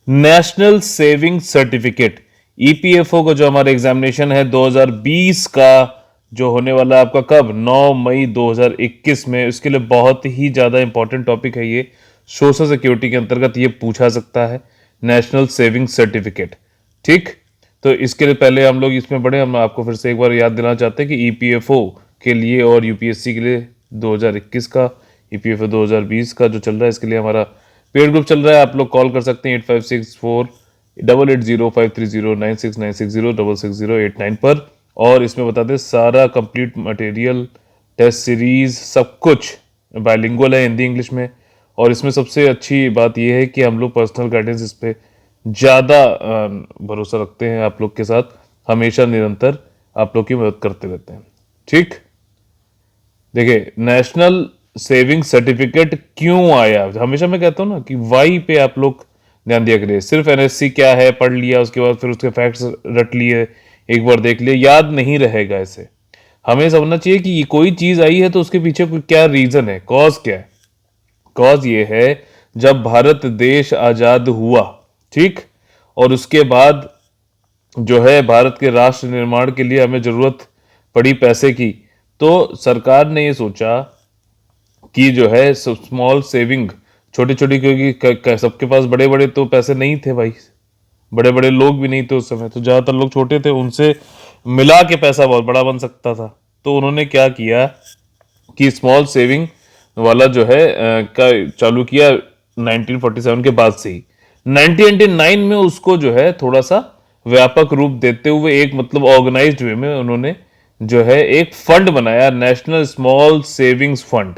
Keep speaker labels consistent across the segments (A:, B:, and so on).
A: National saving certificate, EPFO का जो हमारा एग्जामिनेशन है 2020 का, जो होने वाला है आपका कब, 9 मई 2021 में, इसके लिए बहुत ही ज़्यादा इंपॉर्टेंट टॉपिक है ये। सोशल सिक्योरिटी के अंतर्गत ये पूछा सकता है, नेशनल सेविंग सर्टिफिकेट। ठीक, तो इसके लिए पहले हम लोग इसमें बढ़े, हम आपको फिर से एक बार याद दिलाना चाहते हैं कि ईपीएफओ के लिए और यूपीएससी के लिए 2021 का, ईपीएफओ 2020 का जो चल रहा है, इसके लिए हमारा पेड ग्रुप चल रहा है। आप लोग कॉल कर सकते हैं 8564 880 530 9696 पर, और इसमें बता दें सारा कंप्लीट मटेरियल, टेस्ट सीरीज, सब कुछ बायलिंगुअल है, हिंदी इंग्लिश में। और इसमें सबसे अच्छी बात यह है कि हम लोग पर्सनल गाइडेंस इस पे ज़्यादा भरोसा रखते हैं। आप लोग के साथ हमेशा निरंतर आप लोग की मदद करते रहते हैं। ठीक, देखिए नेशनल सेविंग सर्टिफिकेट क्यों आया, हमेशा मैं कहता हूं ना कि वाई पे आप लोग ध्यान दिया करिए। सिर्फ एनएससी क्या है पढ़ लिया, उसके बाद फिर उसके फैक्ट्स रट लिए, एक बार देख लिए, याद नहीं रहेगा ऐसे। हमें समझना चाहिए कि ये कोई चीज आई है तो उसके पीछे कोई क्या रीजन है, कॉज क्या है। कॉज ये है, जब भारत देश आजाद हुआ, ठीक, और उसके बाद जो है भारत के राष्ट्र निर्माण के लिए हमें जरूरत पड़ी पैसे की, तो सरकार ने ये सोचा कि जो है स्मॉल सेविंग, छोटी छोटी, क्योंकि सबके पास बड़े बड़े तो पैसे नहीं थे भाई, बड़े बड़े लोग भी नहीं थे उस समय, तो ज़्यादातर लोग छोटे थे, उनसे मिला के पैसा बहुत बड़ा बन सकता था। तो उन्होंने क्या किया कि स्मॉल सेविंग वाला जो है का चालू किया 1947 के बाद से ही। 1999 में उसको जो है थोड़ा सा व्यापक रूप देते हुए एक मतलब ऑर्गेनाइज्ड वे में उन्होंने जो है एक फंड बनाया, नेशनल स्मॉल सेविंग्स फंड।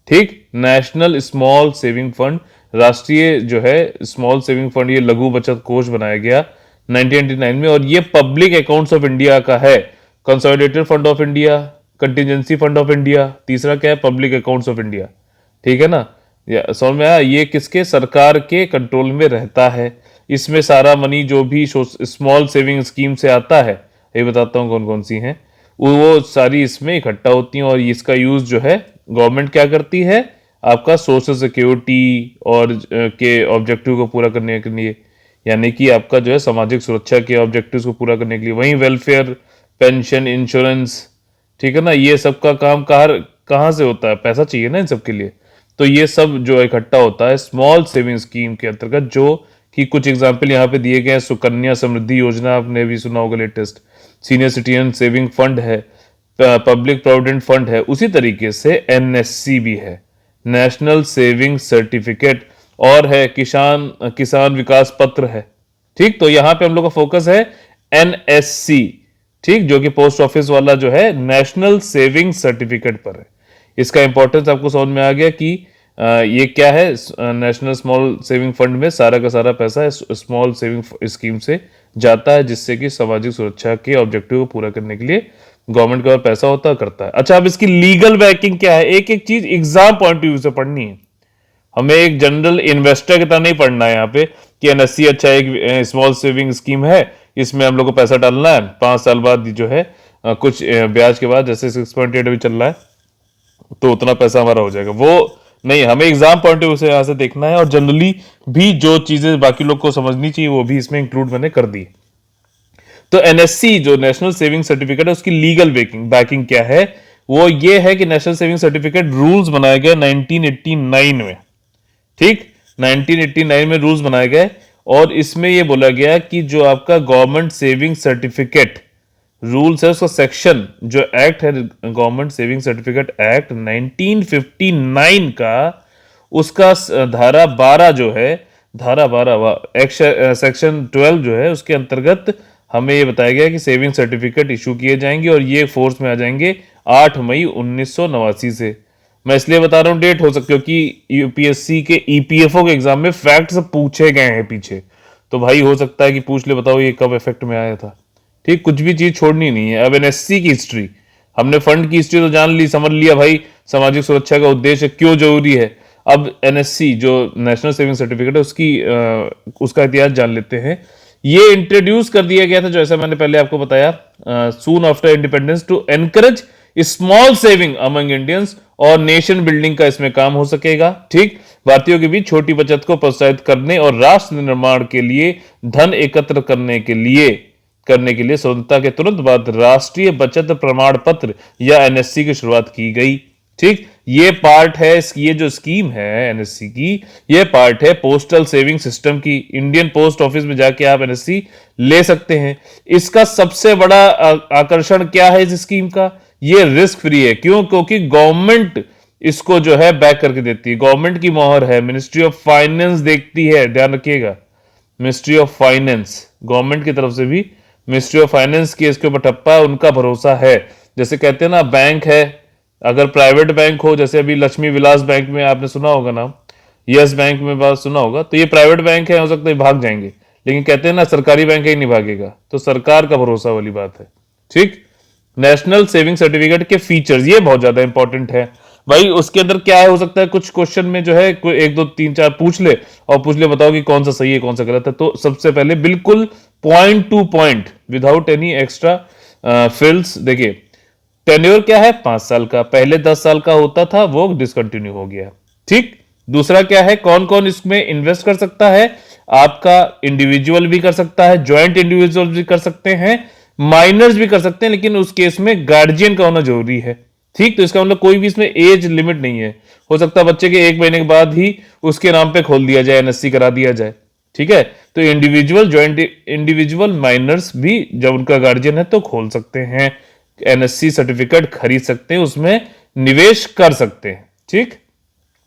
A: ठीक, नेशनल स्मॉल सेविंग फंड, राष्ट्रीय जो है स्मॉल सेविंग फंड, ये लघु बचत कोष बनाया गया 1999 में, और ये पब्लिक अकाउंट्स ऑफ इंडिया का है। Consolidated fund of India, contingency fund of India, तीसरा क्या है, पब्लिक अकाउंट्स ऑफ इंडिया। ठीक है ना, समझ में आया। ये किसके, सरकार के कंट्रोल में रहता है। इसमें सारा मनी जो भी स्मॉल सेविंग स्कीम से आता है, ये बताता हूँ कौन कौन सी हैं, वो सारी इसमें इकट्ठा होती हैं। और इसका यूज जो है गवर्नमेंट क्या करती है, आपका सोशल सिक्योरिटी और के ऑब्जेक्टिव को पूरा करने के लिए, यानी कि आपका जो है सामाजिक सुरक्षा के ऑब्जेक्टिव्स को पूरा करने के लिए। वहीं वेलफेयर, पेंशन, इंश्योरेंस, ठीक है ना, ये सब का काम कहाँ कहाँ से होता है, पैसा चाहिए ना इन सब के लिए। तो ये सब जो इकट्ठा होता है स्मॉल सेविंग स्कीम के अंतर्गत, जो कि कुछ एग्जाम्पल यहाँ पे दिए गए हैं। सुकन्या समृद्धि योजना आपने भी सुना होगा latest, senior citizen saving fund है, पब्लिक प्रोविडेंट फंड है, उसी तरीके से एनएससी भी है, नेशनल सेविंग सर्टिफिकेट, और है किसान किसान विकास पत्र है। ठीक, तो यहां पे हम लोग का फोकस है एनएससी, ठीक, जो कि पोस्ट ऑफिस वाला जो है नेशनल सेविंग सर्टिफिकेट पर है। इसका इंपॉर्टेंस आपको समझ में आ गया कि ये क्या है। नेशनल स्मॉल सेविंग फंड में सारा का सारा पैसा स्मॉल सेविंग स्कीम से जाता है, जिससे कि सामाजिक सुरक्षा के ऑब्जेक्टिव को पूरा करने के लिए गवर्नमेंट के पास पैसा होता करता है। अच्छा, अब इसकी लीगल बैकिंग क्या है, एक एक चीज एग्जाम पॉइंट ऑफ व्यू से पढ़नी है। हमें एक जनरल इन्वेस्टर की तरह नहीं पढ़ना है यहाँ पे कि एनएससी अच्छा एक स्मॉल सेविंग स्कीम है, इसमें हम लोग को पैसा डालना है, 5 साल बाद जो है कुछ ब्याज के बाद, जैसे 6.8 अभी चल रहा है, तो उतना पैसा हमारा हो जाएगा, वो नहीं। हमें एग्जाम पॉइंट ऑफ व्यू से यहाँ से देखना है, और जनरली भी जो चीजें बाकी लोग को समझनी चाहिए वो भी इसमें इंक्लूड मैंने कर दी। तो एनएससी जो नेशनल सेविंग सर्टिफिकेट है, उसकी लीगल बैकिंग क्या है, वो ये है कि नेशनल सेविंग सर्टिफिकेट रूल्स बनाए गए 1989 में। ठीक, 1989 में रूल्स बनाए गए, और इसमें यह बोला गया कि जो आपका गवर्नमेंट सेविंग सर्टिफिकेट रूल्स है, उसका सेक्शन जो एक्ट है, गवर्नमेंट सेविंग सर्टिफिकेट एक्ट 1959 का, उसका धारा 12 जो है, धारा 12 सेक्शन 12 जो है, उसके अंतर्गत हमें ये बताया गया कि सेविंग सर्टिफिकेट इशू किए जाएंगे, और ये फोर्स में आ जाएंगे 8 मई 1989 से। मैं इसलिए बता रहा हूँ डेट, हो सकती है क्योंकि यूपीएससी के ईपीएफओ के एग्जाम में फैक्ट्स पूछे गए हैं पीछे, तो भाई हो सकता है कि पूछ ले, बताओ ये कब इफेक्ट में आया था। ठीक, कुछ भी चीज छोड़नी नहीं है। अब एनएससी की हिस्ट्री, हमने फंड की हिस्ट्री तो जान ली, समझ लिया भाई सामाजिक सुरक्षा का उद्देश्य क्यों जरूरी है। अब एनएससी जो नेशनल सेविंग सर्टिफिकेट है, उसका इतिहास जान लेते हैं। ये इंट्रोड्यूस कर दिया गया था, जैसा मैंने पहले आपको बताया, soon after independence, to encourage small saving among Indians और नेशन बिल्डिंग का इसमें काम हो सकेगा। ठीक, भारतीयों के बीच छोटी बचत को प्रोत्साहित करने और राष्ट्र निर्माण के लिए धन एकत्र करने के लिए स्वतंत्रता के तुरंत बाद राष्ट्रीय बचत प्रमाण पत्र या एनएससी की शुरुआत की गई। ठीक, ये पार्ट है, ये जो स्कीम है एनएससी की, ये पार्ट है पोस्टल सेविंग सिस्टम की। इंडियन पोस्ट ऑफिस में जाके आप एनएससी ले सकते हैं। इसका सबसे बड़ा आकर्षण क्या है इस स्कीम का? ये रिस्क फ्री है। क्यों? क्योंकि गवर्नमेंट इसको जो है बैक करके देती है, गवर्नमेंट की मोहर है, मिनिस्ट्री ऑफ फाइनेंस देखती है, ध्यान रखिएगा, मिनिस्ट्री ऑफ फाइनेंस, गवर्नमेंट की तरफ से भी मिनिस्ट्री ऑफ फाइनेंस की इसके ऊपर ठप्पा है, उनका भरोसा है। जैसे कहते हैं ना, बैंक है, अगर प्राइवेट बैंक हो, जैसे अभी लक्ष्मी विलास बैंक में आपने सुना होगा नाम, यस बैंक में बात सुना होगा, तो ये प्राइवेट बैंक है, हो सकता है भाग जाएंगे, लेकिन कहते हैं ना सरकारी बैंक ही नहीं भागेगा, तो सरकार का भरोसा वाली बात है। ठीक, नेशनल सेविंग सर्टिफिकेट के फीचर्स, ये बहुत ज्यादा इंपॉर्टेंट है भाई। उसके अंदर क्या है, हो सकता है कुछ क्वेश्चन में जो है एक दो तीन चार पूछ ले और पूछ ले बताओ कि कौन सा सही है कौन सा गलत है। तो सबसे पहले बिल्कुल point to point without any extra frills, देखिए टेन्योर क्या है, 5 साल का, पहले 10 साल का होता था, वो डिसकंटिन्यू हो गया। ठीक, दूसरा क्या है, कौन कौन इसमें इन्वेस्ट कर सकता है? आपका इंडिविजुअल भी कर सकता है, ज्वाइंट इंडिविजुअल भी कर सकते हैं, माइनर्स भी कर सकते हैं, लेकिन उस केस में गार्जियन का होना जरूरी है। ठीक, तो इसका मतलब कोई भी इसमें एज लिमिट नहीं है, हो सकता है बच्चे के 1 महीने के बाद ही उसके नाम पे खोल दिया जाए, एनएससी करा दिया जाए। ठीक है, तो इंडिविजुअल, ज्वाइंट इंडिविजुअल, माइनर्स भी जब उनका गार्जियन है तो खोल सकते हैं, एनएससी सर्टिफिकेट खरीद सकते हैं, उसमें निवेश कर सकते हैं। ठीक,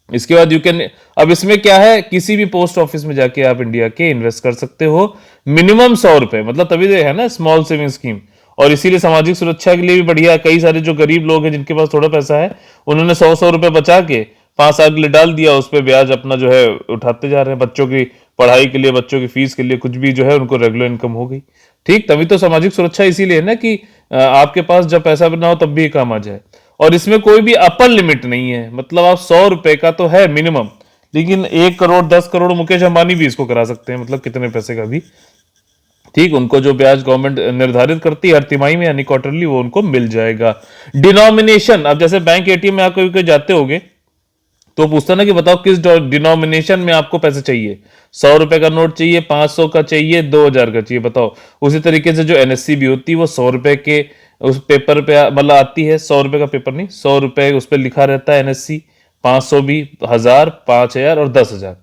A: इसके बाद यू कैन, अब इसमें क्या है, किसी भी पोस्ट ऑफिस में जाके आप इंडिया के इन्वेस्ट कर सकते हो, मिनिमम 100 रुपए, मतलब तभी है ना स्मॉल सेविंग स्कीम। और इसीलिए सामाजिक सुरक्षा के लिए भी बढ़िया है। कई सारे जो गरीब लोग हैं जिनके पास थोड़ा पैसा है, उन्होंने 100 रुपए बचा के 5 साल के लिए डाल दिया, उस पर ब्याज अपना जो है उठाते जा रहे हैं, बच्चों की पढ़ाई के लिए, बच्चों की फीस के लिए, कुछ भी जो है उनको रेगुलर इनकम हो गई। ठीक, तभी तो सामाजिक सुरक्षा इसीलिए है ना कि आपके पास जब पैसा ना हो तब भी काम आ जाए। और इसमें कोई भी अपर लिमिट नहीं है, मतलब आप 100 रुपए का तो है मिनिमम, लेकिन 1 करोड़ 10 करोड़ मुकेश अंबानी भी इसको करा सकते हैं, मतलब कितने पैसे का भी। ठीक, उनको जो ब्याज गवर्नमेंट निर्धारित करती है हर तिमाही में यानी क्वार्टरली, वो उनको मिल जाएगा। डिनोमिनेशन, अब जैसे बैंक एटीएम में आप कभी जाते होगे तो पूछता ना कि बताओ किस डिनोमिनेशन में आपको पैसे चाहिए, 100 रुपए का नोट चाहिए, 500 का चाहिए, 2000 का चाहिए, बताओ। उसी तरीके से जो एनएससी भी होती है वो 100 रुपए के उस पेपर पे मतलब आती है, 100 रुपए का पेपर नहीं, 100 रुपए उस पर लिखा रहता है एनएससी, 500 भी, 1000, 5000 और 10,000।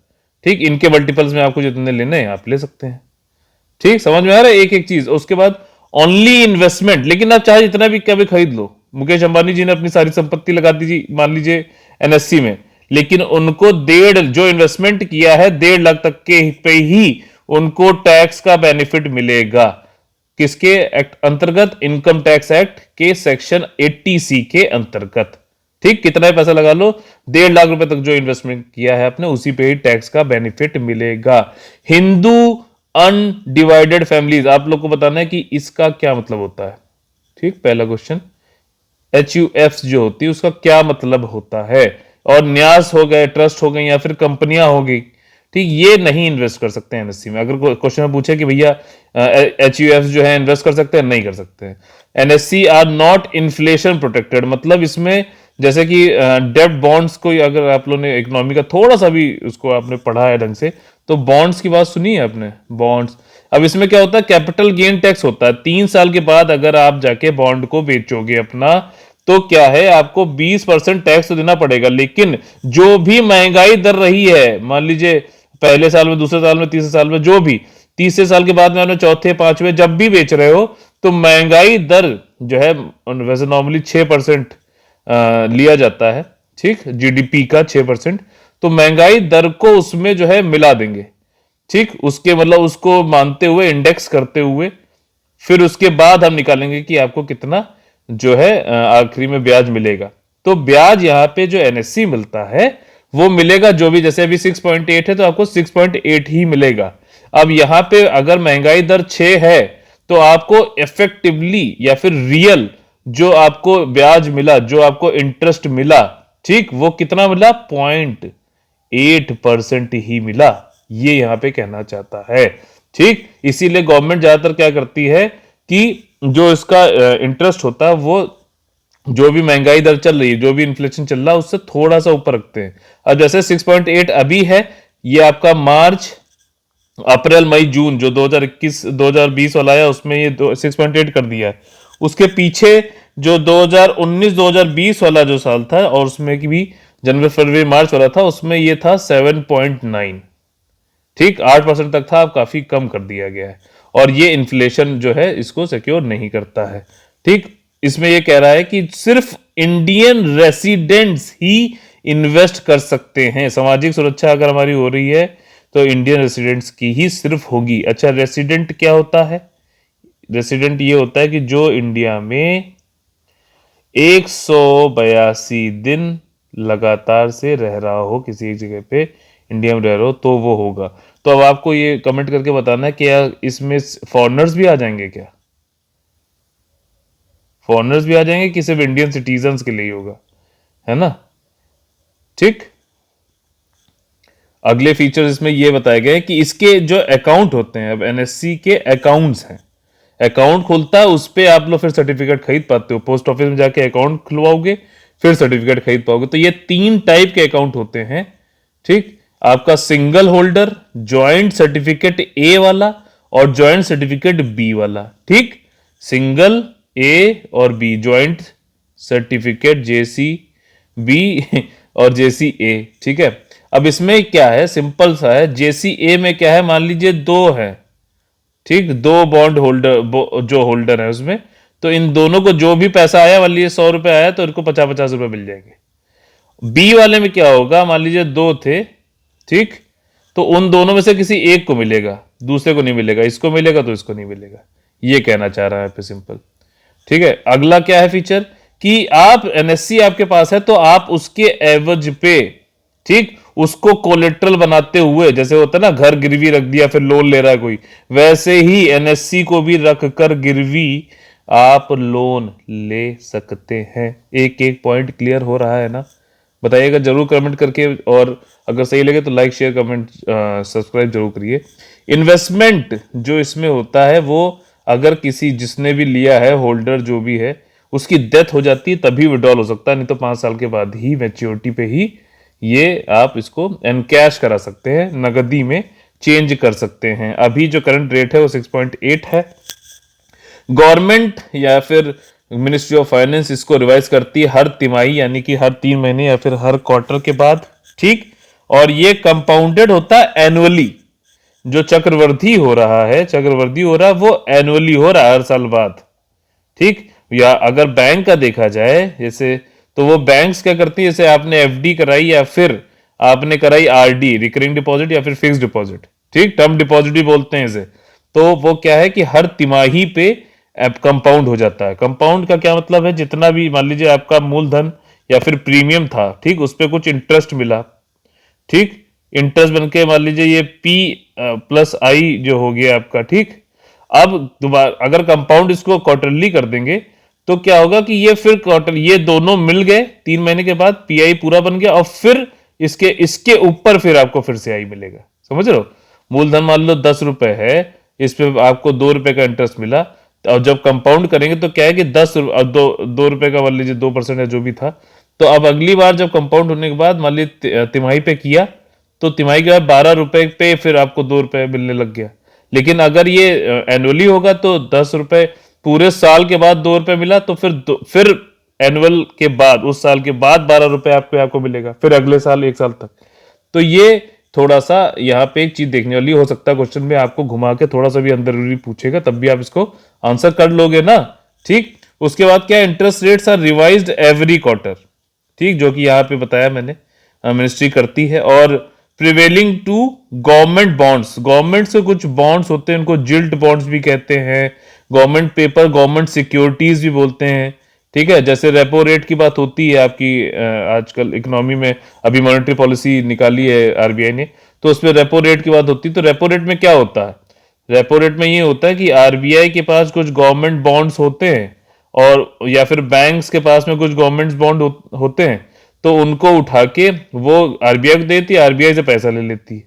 A: ठीक, इनके मल्टीपल्स में आपको जितने लेने हैं आप ले सकते हैं। ठीक, समझ में आ रहा है एक एक चीज। उसके बाद ओनली इन्वेस्टमेंट, लेकिन आप चाहे जितना भी क्या भी खरीद लो, मुकेश अंबानी जी ने अपनी सारी संपत्ति लगा दी मान लीजिए एनएससी में, लेकिन उनको जो इन्वेस्टमेंट किया है 1.5 लाख तक के पे ही उनको टैक्स का बेनिफिट मिलेगा। किसके एक्ट अंतर्गत? इनकम टैक्स एक्ट के सेक्शन 80C के अंतर्गत। ठीक, कितना पैसा लगा लो, 1.5 लाख रुपए तक जो इन्वेस्टमेंट किया है आपने, उसी पे ही टैक्स का बेनिफिट मिलेगा। हिंदू अनडिवाइडेड फैमिलीज, आप लोग को बताना है कि इसका क्या मतलब होता है। ठीक, पहला क्वेश्चन, HUF जो होती है उसका क्या मतलब होता है। और न्यास हो गए, ट्रस्ट हो गए या फिर कंपनियां हो गई, ठीक, ये नहीं इन्वेस्ट कर सकते हैं एनएससी में। अगर क्वेश्चन में पूछे कि भैया HUF जो है इन्वेस्ट कर सकते हैं, नहीं कर सकते हैं। NSC are not inflation protected, मतलब इसमें जैसे कि डेब्ट बॉन्ड्स को, अगर आप लोगों ने इकोनॉमी का थोड़ा सा भी उसको आपने पढ़ा है ढंग से, तो बॉन्ड्स की बात सुनी है आपने, बॉन्ड्स। अब इसमें क्या होता है, कैपिटल गेन टैक्स होता है। 3 साल के बाद अगर आप जाके बॉन्ड को बेचोगे अपना, तो क्या है, आपको 20% टैक्स तो देना पड़ेगा, लेकिन जो भी महंगाई दर रही है, मान लीजिए पहले साल में, दूसरे साल में, तीसरे साल में, जो भी तीसरे साल के बाद में आपने चौथे पांचवें जब भी बेच रहे हो, तो महंगाई दर जो है, वैसे नॉर्मली 6% लिया जाता है, ठीक, जीडीपी का 6%, तो महंगाई दर को उसमें जो है मिला देंगे। ठीक, उसके मतलब उसको मानते हुए, इंडेक्स करते हुए, फिर उसके बाद हम निकालेंगे कि आपको कितना जो है आखिरी में ब्याज मिलेगा। तो ब्याज यहां पे जो एनएससी मिलता है वो मिलेगा, जो भी, जैसे अभी 6.8 है तो आपको 6.8 ही मिलेगा। अब यहां पे अगर महंगाई दर 6 है तो आपको इफेक्टिवली या फिर रियल जो आपको ब्याज मिला, जो आपको इंटरेस्ट मिला, ठीक, वो कितना मिला, 0.8% ही मिला, ये यहां पे कहना चाहता है। ठीक, इसीलिए गवर्नमेंट ज्यादातर क्या करती है कि जो इसका इंटरेस्ट होता है वो जो भी महंगाई दर चल रही है, जो भी इन्फ्लेशन चल रहा है, उससे थोड़ा सा ऊपर रखते हैं। अब जैसे 6.8 अभी है, ये आपका मार्च अप्रैल मई जून जो 2021 2020 वाला है उसमें ये 6.8 कर दिया है। उसके पीछे जो 2019 2020 वाला जो साल था, और उसमें की भी जनवरी फरवरी मार्च वाला था, उसमें ये था 7.9। ठीक, 8% तक था, अब काफी कम कर दिया गया है। और ये इन्फ्लेशन जो है इसको सिक्योर नहीं करता है। ठीक, इसमें ये कह रहा है कि सिर्फ इंडियन रेसिडेंट्स ही इन्वेस्ट कर सकते हैं। सामाजिक सुरक्षा अगर हमारी हो रही है तो इंडियन रेसिडेंट्स की ही सिर्फ होगी। अच्छा, रेसिडेंट क्या होता है? रेसिडेंट ये होता है कि जो इंडिया में 182 दिन लगातार से रह रहा हो, किसी एक जगह पे इंडिया में रह रहा हो, तो वो होगा। तो अब आपको ये कमेंट करके बताना है कि यार इसमें फॉरेनर्स भी आ जाएंगे क्या? फॉरेनर्स भी आ जाएंगे कि सिर्फ इंडियन सिटीजन्स के लिए ही होगा, है ना? ठीक, अगले फीचर्स इसमें ये बताए गए कि इसके जो अकाउंट होते हैं, अब एनएससी के अकाउंट्स हैं, अकाउंट खुलता है, उस पे आप लोग फिर सर्टिफिकेट खरीद पाते हो। पोस्ट ऑफिस में जाके अकाउंट खुलवाओगे, फिर सर्टिफिकेट खरीद पाओगे। तो ये 3 टाइप के अकाउंट होते हैं। ठीक, आपका सिंगल होल्डर, ज्वाइंट सर्टिफिकेट ए वाला और ज्वाइंट सर्टिफिकेट बी वाला। ठीक, सिंगल ए और बी, ज्वाइंट सर्टिफिकेट जेसी बी और जेसी ए। ठीक है, अब इसमें क्या है, सिंपल सा है। जेसी ए में क्या है, मान लीजिए 2 है, ठीक, 2 बॉन्ड होल्डर जो होल्डर है उसमें, तो इन दोनों को जो भी पैसा आया, मान लीजिए 100 रुपए आया, तो इनको 50-50 रुपए मिल जाएंगे। बी वाले में क्या होगा, मान लीजिए 2 थे, ठीक, तो उन दोनों में से किसी एक को मिलेगा, दूसरे को नहीं मिलेगा, इसको मिलेगा तो इसको नहीं मिलेगा। ये कहना चाह रहा है पे सिंपल। ठीक है, अगला क्या है फीचर कि आप एनएससी आपके पास है तो आप उसके एवज पे, ठीक, उसको कोलेट्रल बनाते हुए, जैसे होता है ना घर गिरवी रख दिया फिर लोन ले रहा है कोई, वैसे ही एनएससी को भी रख कर गिरवी आप लोन ले सकते हैं। एक एक पॉइंट क्लियर हो रहा है ना? बताइएगा जरूर कमेंट करके, और अगर सही लगे तो लाइक शेयर कमेंट सब्सक्राइब जरूर करिए। इन्वेस्टमेंट जो इसमें होता है वो, अगर किसी जिसने भी लिया है, होल्डर जो भी है, उसकी डेथ हो जाती है तभी विड्रॉल हो सकता है, नहीं तो 5 साल के बाद ही मैच्योरिटी पे ही ये आप इसको एनकैश करा सकते हैं, नगदी में चेंज कर सकते हैं। अभी जो करंट रेट है वो 6.8 है। गवर्नमेंट या फिर मिनिस्ट्री ऑफ फाइनेंस इसको रिवाइज करती है हर तिमाही, यानी कि हर 3 महीने या फिर हर क्वार्टर के बाद। ठीक, और ये कंपाउंडेड होता है एनुअली। जो चक्रवृद्धि हो रहा है, चक्रवृद्धि हो रहा है, वो एनुअली हो रहा है, हर साल बाद। ठीक, या अगर बैंक का देखा जाए जैसे, तो वो बैंक्स क्या करती है, जैसे आपने एफडी कराई या फिर आपने कराई आरडी, रिकरिंग डिपॉजिट, या फिर फिक्स डिपॉजिट, ठीक, टर्म डिपॉजिट भी बोलते हैं इसे, तो वो क्या है कि हर तिमाही पे कंपाउंड हो जाता है। कंपाउंड का क्या मतलब है, जितना भी मान लीजिए आपका मूलधन या फिर प्रीमियम था, ठीक, उस पर कुछ इंटरेस्ट मिला, ठीक, इंटरेस्ट बन के मान लीजिए ये पी प्लस आई जो हो गया आपका। ठीक, अब दोबारा अगर कंपाउंड इसको क्वार्टरली कर देंगे तो क्या होगा कि ये फिर क्वार्टर, ये दोनों मिल गए 3 महीने के बाद, पीआई पूरा बन गया, और फिर इसके इसके ऊपर फिर आपको फिर से आई मिलेगा। समझ रहे हो? मूलधन मान लो 10 रुपए है, इस पे आपको 2 रुपए का इंटरेस्ट मिला, और जब कंपाउंड करेंगे तो क्या है कि 2 रुपए का मान लीजिए 2% है जो भी था, तो अब अगली बार जब कंपाउंड होने के बाद मान लीजिए तिमाही पे किया, तो तिमाही के बाद 12 रुपए पे फिर आपको 2 रुपए मिलने लग गया। लेकिन अगर ये एनुअली होगा तो 10 रुपए, पूरे साल के बाद 2 रुपए मिला, तो फिर एनुअल के बाद, उस साल के बाद 12 रुपए आपको मिलेगा, फिर अगले साल 1 साल तक। तो ये थोड़ा सा यहाँ पे एक चीज देखने वाली हो सकता है, क्वेश्चन में आपको घुमा के थोड़ा सा भी अंदरूनी पूछेगा, तब भी आप इसको आंसर कर लोगे ना। ठीक, उसके बाद क्या, interest rates are revised every quarter, ठीक, जो कि यहाँ पे बताया मैंने, मिनिस्ट्री करती है। और prevailing to government bonds, government से कुछ बॉन्ड्स होते हैं, उनको जिल्ट बॉन्ड्स भी कहते हैं, गवर्नमेंट पेपर, गवर्नमेंट सिक्योरिटीज भी बोलते हैं। ठीक है, जैसे रेपो रेट की बात होती है आपकी, आजकल इकोनॉमी में अभी मॉनेटरी पॉलिसी निकाली है आरबीआई ने, तो उसमें रेपो रेट की बात होती है। तो रेपो रेट में क्या होता है, रेपो रेट में ये होता है कि आरबीआई के पास कुछ गवर्नमेंट बॉन्ड्स होते हैं, और या फिर बैंक्स के पास में कुछ गवर्नमेंट बॉन्ड होते हैं, तो उनको उठा के वो आरबीआई को देती है, आरबीआई से पैसा ले लेती है।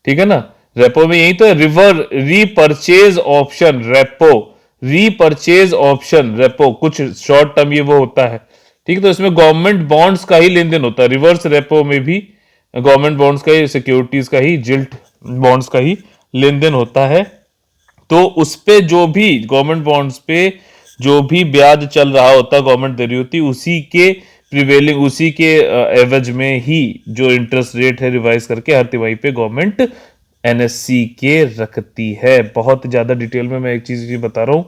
A: ठीक है ना? रेपो में यही तो है, river repurchase option, repo repurchase option repo, कुछ शॉर्ट टर्म ये वो होता है, ठीक है। तो इसमें गवर्नमेंट बॉन्ड्स का ही लेन देन होता है, रिवर्स रेपो में भी गवर्नमेंट बॉन्ड्स का ही, सिक्योरिटीज का ही, जिल्ट बॉन्ड्स का ही लेन देन होता है। तो उस पे जो भी गवर्नमेंट बॉन्ड्स पे जो भी ब्याज चल रहा होता है, गवर्नमेंट दे रही होती, उसी के प्रिवेलिंग, उसी के एवज में ही जो इंटरेस्ट रेट है रिवाइज करके हर तिमाही पे गवर्नमेंट एनएससी के रखती है। बहुत ज्यादा डिटेल में मैं एक चीज बता रहा हूं,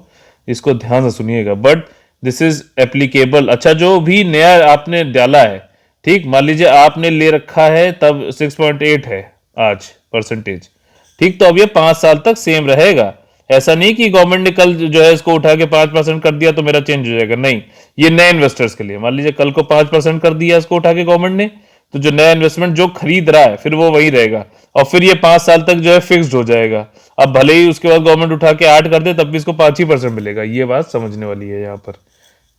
A: इसको ध्यान से सुनिएगा, बट दिस इज एप्लीकेबल। अच्छा, जो भी नया आपने डाला है, ठीक, मान लीजिए आपने ले रखा है तब 6.8 है आज परसेंटेज, ठीक, तो अब ये 5 साल तक सेम रहेगा। ऐसा नहीं कि गवर्नमेंट ने कल जो है इसको उठा के 5% कर दिया तो मेरा चेंज हो जाएगा, नहीं। ये नए इन्वेस्टर्स के लिए, मान लीजिए कल को 5% कर दिया इसको उठा के गवर्नमेंट ने, तो जो नया इन्वेस्टमेंट जो खरीद रहा है फिर वो वही रहेगा, और फिर ये 5 साल तक जो है फिक्स्ड हो जाएगा। अब भले ही उसके बाद गवर्नमेंट उठा के 8 कर दे तब भी इसको 5% मिलेगा। ये बात समझने वाली है यहाँ पर,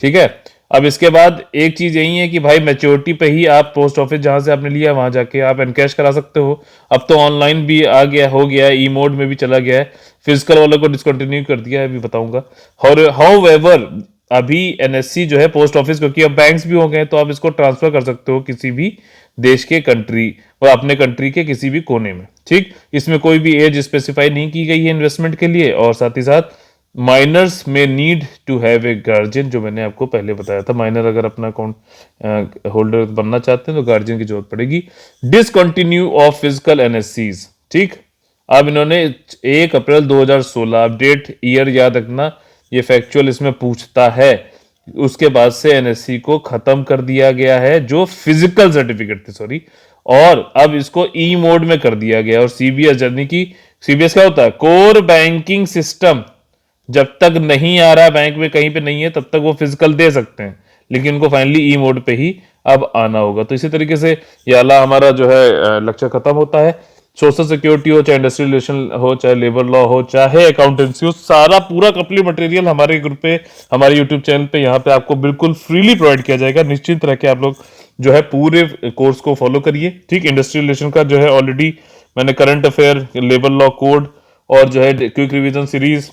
A: ठीक है। अब इसके बाद एक चीज यही है कि भाई मैच्योरिटी पे ही आप पोस्ट ऑफिस जहां से आपने लिया वहां जाके आप एनकैश करा सकते हो। अब तो ऑनलाइन भी आ गया, हो गया है, ई मोड में भी चला गया है, फिजिकल वालों को डिसकंटिन्यू कर दिया है, अभी बताऊंगा। हाउएवर अभी एनएससी जो है पोस्ट ऑफिस, क्योंकि अब बैंक्स भी हो गए तो आप इसको ट्रांसफर कर सकते हो किसी भी देश के कंट्री और अपने कंट्री के किसी भी कोने में, ठीक। इसमें कोई भी एज स्पेसिफाई नहीं की गई है इन्वेस्टमेंट के लिए, और साथ ही साथ माइनर्स में need to have a guardian, जो मैंने आपको पहले बताया था। माइनर अगर अपना अकाउंट होल्डर बनना चाहते हैं तो गार्जियन की जरूरत पड़ेगी। डिसकंटिन्यू ऑफ फिजिकल एनएससीज, ठीक। अब इन्होंने 1 अप्रैल 2016 अपडेट ईयर याद रखना, ये फैक्चुअल इसमें पूछता है। उसके बाद से एनएससी को खत्म कर दिया गया है, जो फिजिकल सर्टिफिकेट थे, सॉरी, और अब इसको ई मोड में कर दिया गया। और सीबीएस, यानी कि सीबीएस क्या होता है, कोर बैंकिंग सिस्टम, जब तक नहीं आ रहा बैंक में कहीं पे नहीं है तब तक वो फिजिकल दे सकते हैं, लेकिन उनको फाइनली ई मोड पे ही अब आना होगा। तो इसी तरीके से ये वाला हमारा जो है लेक्चर खत्म होता है। सोशल सिक्योरिटी हो, चाहे इंडस्ट्रियल रिलेशन हो, चाहे लेबर लॉ हो, चाहे अकाउंटेंसी हो, सारा पूरा कंप्लीट मटेरियल हमारे ग्रुप पे, हमारे यूट्यूब चैनल पे यहाँ पे आपको बिल्कुल फ्रीली प्रोवाइड किया जाएगा। निश्चित रह के आप लोग जो है पूरे कोर्स को फॉलो करिए, ठीक। इंडस्ट्रियल रिलेशन का जो है ऑलरेडी मैंने current affair, labour law code और जो है क्विक रिवीजन सीरीज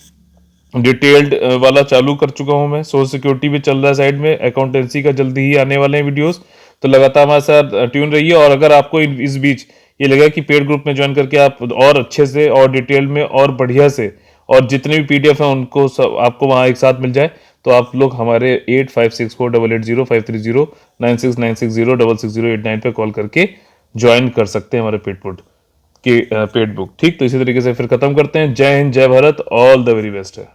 A: डिटेल्ड वाला चालू कर चुका हूं मैं। सोशल सिक्योरिटी भी चल रहा है साइड में, अकाउंटेंसी का जल्दी ही आने वाले हैं वीडियोस, तो लगातार हमारे साथ ट्यून रहिए। और अगर आपको इस बीच ये लगा कि पेड ग्रुप में ज्वाइन करके आप और अच्छे से और डिटेल में और बढ़िया से, और जितने भी पीडीएफ हैं उनको सब आपको वहां एक साथ मिल जाए, तो आप लोग हमारे 8564880530969606068089 पे कॉल करके ज्वाइन कर सकते हैं हमारे पेड बुक, ठीक। तो इसी तरीके से फिर खत्म करते हैं। जय हिंद, जय Bharat, all the very best है।